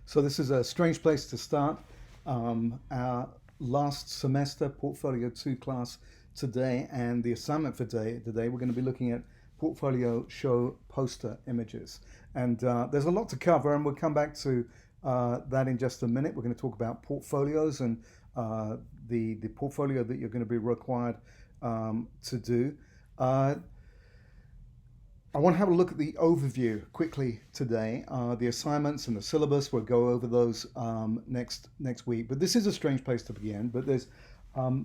So this is a strange place to start. Our last semester Portfolio 2 class today, and the assignment for today we're going to be looking at portfolio show poster images. And there's a lot to cover, and we'll come back to that in just a minute. We're going to talk about portfolios and the portfolio that you're going to be required to do. I want to have a look at the overview quickly today. The assignments and the syllabus, we'll go over those next week. But this is a strange place to begin, but there's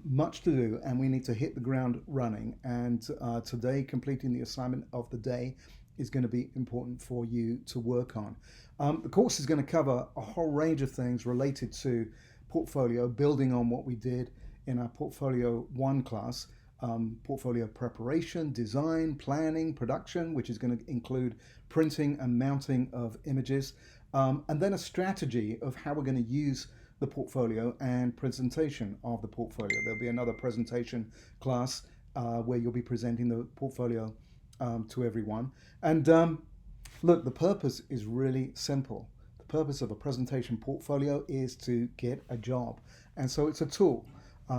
much to do and we need to hit the ground running. And today, completing the assignment of the day is going to be important for you to work on. The course is going to cover a whole range of things related to portfolio, building on what we did in our Portfolio 1 class. Portfolio preparation, design, planning, production, which is going to include printing and mounting of images, and then a strategy of how we're going to use the portfolio and presentation of the portfolio. There'll be another presentation class where you'll be presenting the portfolio to everyone. And look, the purpose is really simple. The purpose of a presentation portfolio is to get a job. And so it's a tool.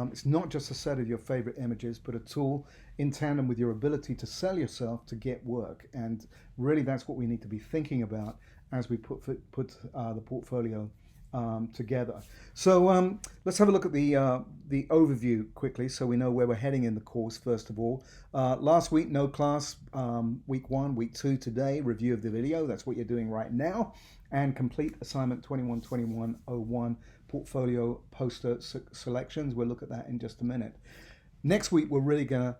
It's not just a set of your favorite images, but a tool in tandem with your ability to sell yourself to get work. And really, that's what we need to be thinking about as we put the portfolio together. So let's have a look at the overview quickly, so we know where we're heading in the course. First of all, last week no class. Week 1, week 2 today. Review of the video. That's what you're doing right now. And complete assignment 21-21-01 portfolio poster selections. We'll look at that in just a minute. Next week, we're really going to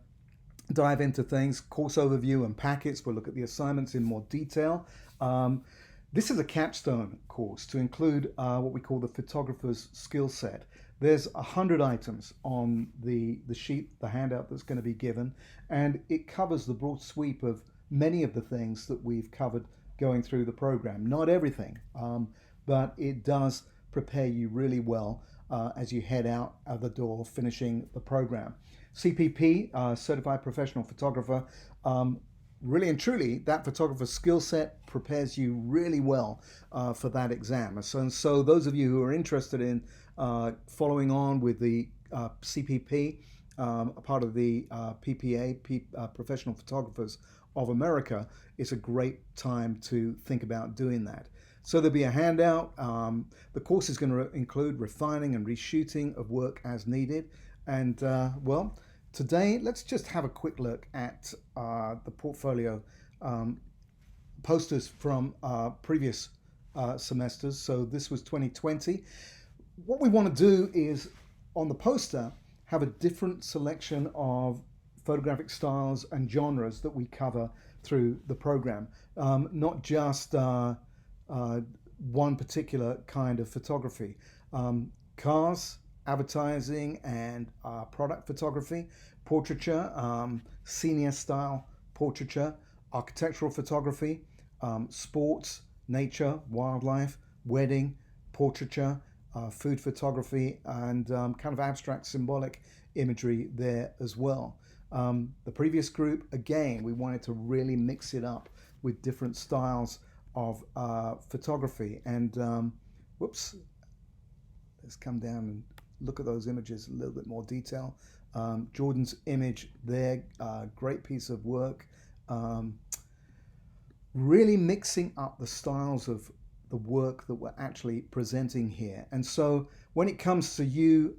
dive into things, course overview and packets. We'll look at the assignments in more detail. This is a capstone course to include what we call the photographer's skill set. There's 100 items on the sheet, the handout that's going to be given, and it covers the broad sweep of many of the things that we've covered going through the program. Not everything, but it does prepare you really well as you head out of the door finishing the program. CPP, Certified Professional Photographer, really and truly, that photographer's skill set prepares you really well for that exam. So those of you who are interested in following on with the CPP, a part of the PPA, Professional Photographers of America, it's a great time to think about doing that. So there'll be a handout. The course is going to include refining and reshooting of work as needed. And well, today let's just have a quick look at the portfolio posters from previous semesters. So this was 2020. What we want to do is, on the poster, have a different selection of photographic styles and genres that we cover through the program. Not just one particular kind of photography. Cars, advertising and product photography, portraiture, senior style portraiture, architectural photography, sports, nature, wildlife, wedding, portraiture, food photography, and kind of abstract symbolic imagery there as well. The previous group, again, we wanted to really mix it up with different styles of photography. And whoops, let's come down and look at those images in a little bit more detail. Jordan's image there, great piece of work. Really mixing up the styles of the work that we're actually presenting here. And so when it comes to you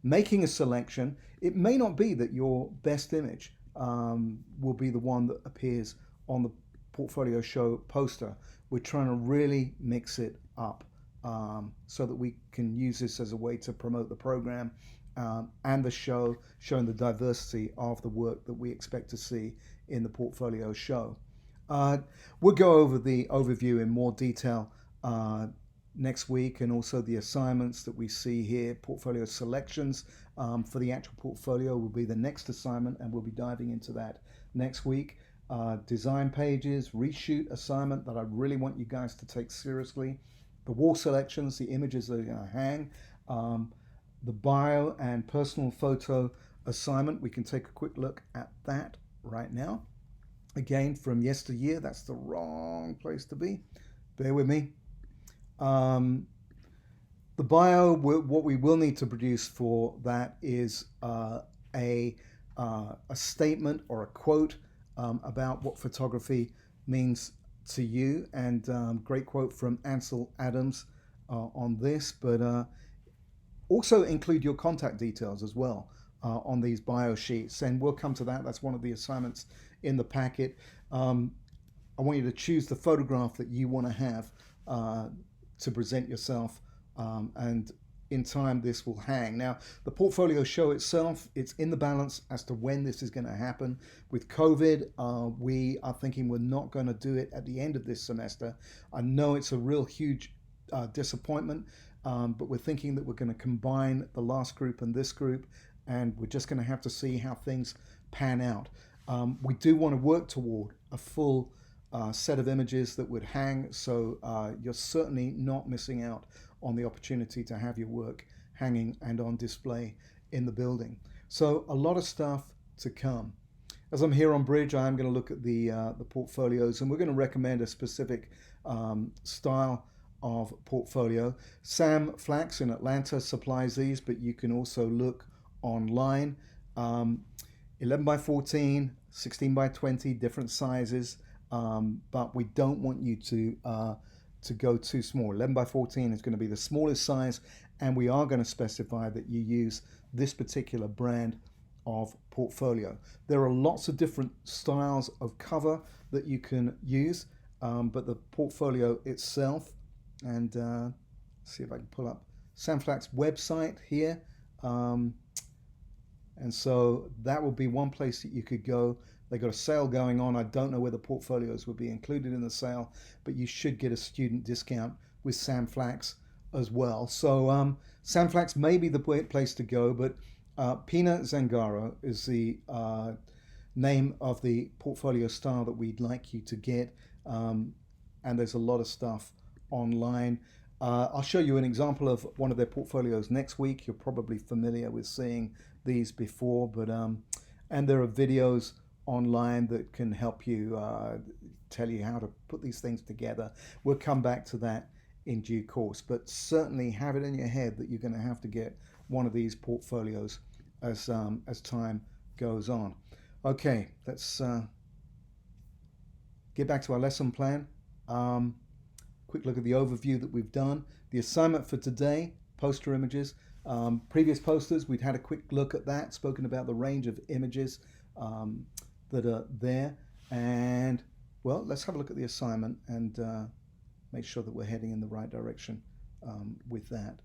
making a selection, it may not be that your best image will be the one that appears on the portfolio show poster. We're trying to really mix it up so that we can use this as a way to promote the program and the show, showing the diversity of the work that we expect to see in the portfolio show. We'll go over the overview in more detail next week, and also the assignments that we see here. Portfolio selections for the actual portfolio will be the next assignment, and we'll be diving into that next week. Design pages, reshoot assignment that I really want you guys to take seriously. The wall selections, the images that are going to hang. The bio and personal photo assignment, we can take a quick look at that right now. Again, from yesteryear, that's the wrong place to be. Bear with me. Um, the bio, what we will need to produce for that is a statement or a quote about what photography means to you, and great quote from Ansel Adams on this, but also include your contact details as well on these bio sheets, and we'll come to that. That's one of the assignments in the packet. Um, I want you to choose the photograph that you want to have to present yourself, and in time this will hang. Now, the portfolio show itself, it's in the balance as to when this is going to happen. With COVID, we are thinking we're not going to do it at the end of this semester. I know it's a real huge disappointment, but we're thinking that we're going to combine the last group and this group, and we're just going to have to see how things pan out. We do want to work toward a full set of images that would hang, so you're certainly not missing out on the opportunity to have your work hanging and on display in the building. So a lot of stuff to come. As I'm here on Bridge, I'm going to look at the portfolios, and we're going to recommend a specific style of portfolio. Sam Flax in Atlanta supplies these, but you can also look online. 11 by 14, 16 by 20, different sizes, but we don't want you to go too small. 11 by 14 is going to be the smallest size, and we are going to specify that you use this particular brand of portfolio. There are lots of different styles of cover that you can use, but the portfolio itself, and see if I can pull up Sam Flax website here. And so that will be one place that you could go. They got a sale going on. I don't know whether portfolios will be included in the sale, but you should get a student discount with Sam Flax as well. So Sam Flax may be the place to go, but Pina Zangaro is the name of the portfolio style that we'd like you to get. And there's a lot of stuff online. I'll show you an example of one of their portfolios next week. You're probably familiar with seeing these before, but and there are videos online that can help you tell you how to put these things together. We'll come back to that in due course, but certainly have it in your head that you're going to have to get one of these portfolios as time goes on. Okay, let's get back to our lesson plan. Quick look at the overview that we've done. The assignment for today, poster images. Previous posters, we'd had a quick look at that, spoken about the range of images that are there. And, well, let's have a look at the assignment and make sure that we're heading in the right direction with that.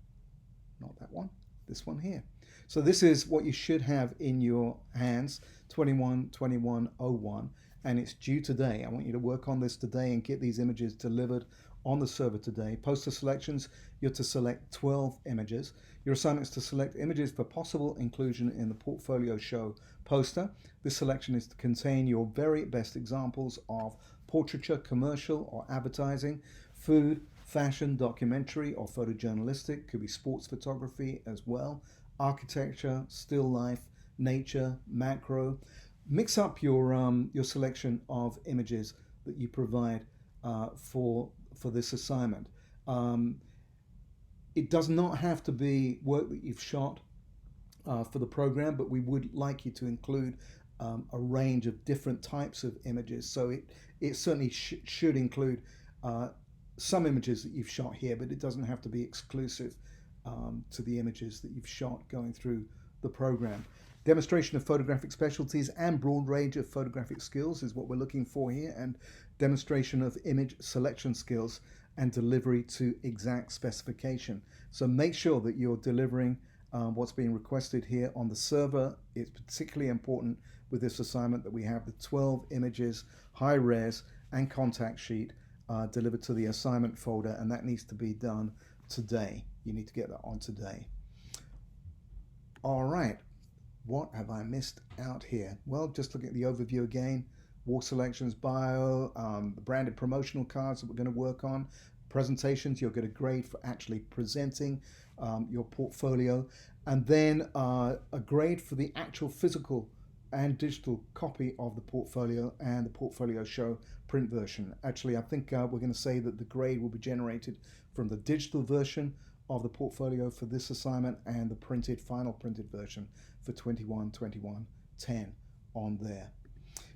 Not that one, this one here. So this is what you should have in your hands, 21-21-01, and it's due today. I want you to work on this today and get these images delivered on the server today. Poster selections, you're to select 12 images. Your assignment is to select images for possible inclusion in the portfolio show poster. This selection is to contain your very best examples of portraiture, commercial or advertising, food, fashion, documentary or photojournalistic, could be sports photography as well, architecture, still life, nature, macro. Mix up your selection of images that you provide for this assignment. It does not have to be work that you've shot for the program, but we would like you to include a range of different types of images. So it certainly should include some images that you've shot here, but it doesn't have to be exclusive to the images that you've shot going through the program. Demonstration of photographic specialties and broad range of photographic skills is what we're looking for here, and demonstration of image selection skills and delivery to exact specification. So make sure that you're delivering what's being requested here on the server. It's particularly important with this assignment that we have the 12 images, high res and contact sheet delivered to the assignment folder, and that needs to be done today. You need to get that on today. All right, what have I missed out here? Well, just looking at the overview again, wall selections, bio, the branded promotional cards that we're going to work on, presentations, you'll get a grade for actually presenting your portfolio, and then a grade for the actual physical and digital copy of the portfolio and the portfolio show print version. Actually, I think we're going to say that the grade will be generated from the digital version of the portfolio for this assignment and the final printed version for 21-21-10 on there.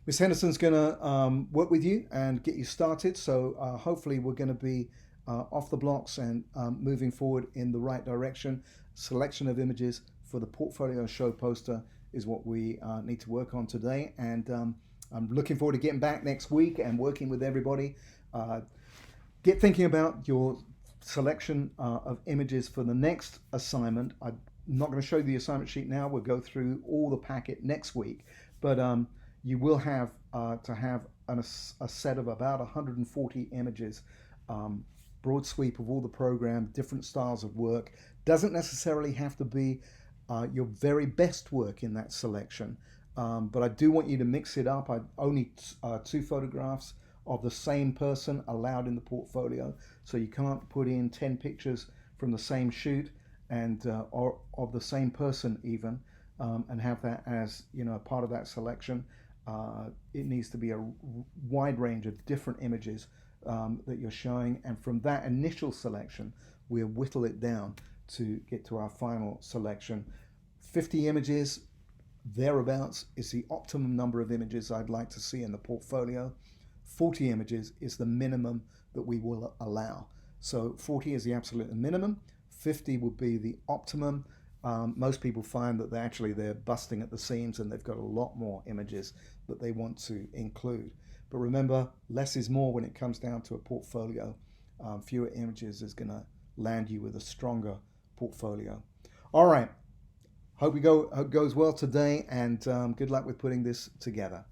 Miss Henderson's going to work with you and get you started. So hopefully we're going to be off the blocks and moving forward in the right direction. Selection of images for the portfolio show poster is what we need to work on today. And I'm looking forward to getting back next week and working with everybody. Get thinking about your selection of images for the next assignment. I'm not going to show you the assignment sheet now. We'll go through all the packet next week. But you will have to have a set of about 140 images, broad sweep of all the program, different styles of work. Doesn't necessarily have to be your very best work in that selection, but I do want you to mix it up. Only 2 photographs of the same person allowed in the portfolio, so you can't put in 10 pictures from the same shoot and or of the same person even, and have that as part of that selection. It needs to be a wide range of different images that you're showing, and from that initial selection we'll whittle it down to get to our final selection. 50 images thereabouts is the optimum number of images I'd like to see in the portfolio. 40 images is the minimum that we will allow. So 40 is the absolute minimum, 50 would be the optimum. Most people find that they're busting at the seams and they've got a lot more images that they want to include. But remember, less is more when it comes down to a portfolio. Fewer images is going to land you with a stronger portfolio. All right. Hope it goes well today, and good luck with putting this together.